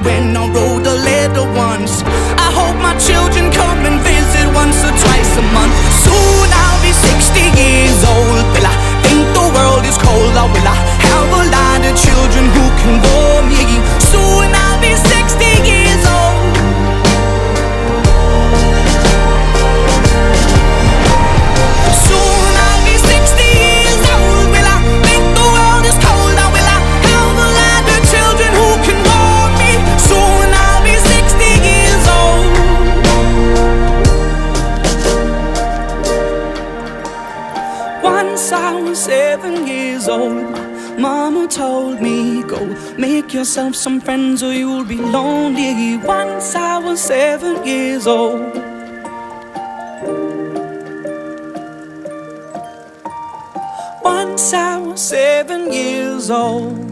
when I wrote a letter once. I hope my children come and visit once or twice a month. Soon I'll be 60 years old. Will I think the world is cold, or will I have a lot of children who can warm me? Soon I'll be 60 years old. Soon I'll be 60 years old. Will I think the world is cold, or will I have a lot of children who can warm me? Soon I'll be 60 years old. Once I was 7 years old, Mama told me, go make yourself some friends or you'll be lonely. Once I was 7 years old. Once I was 7 years old.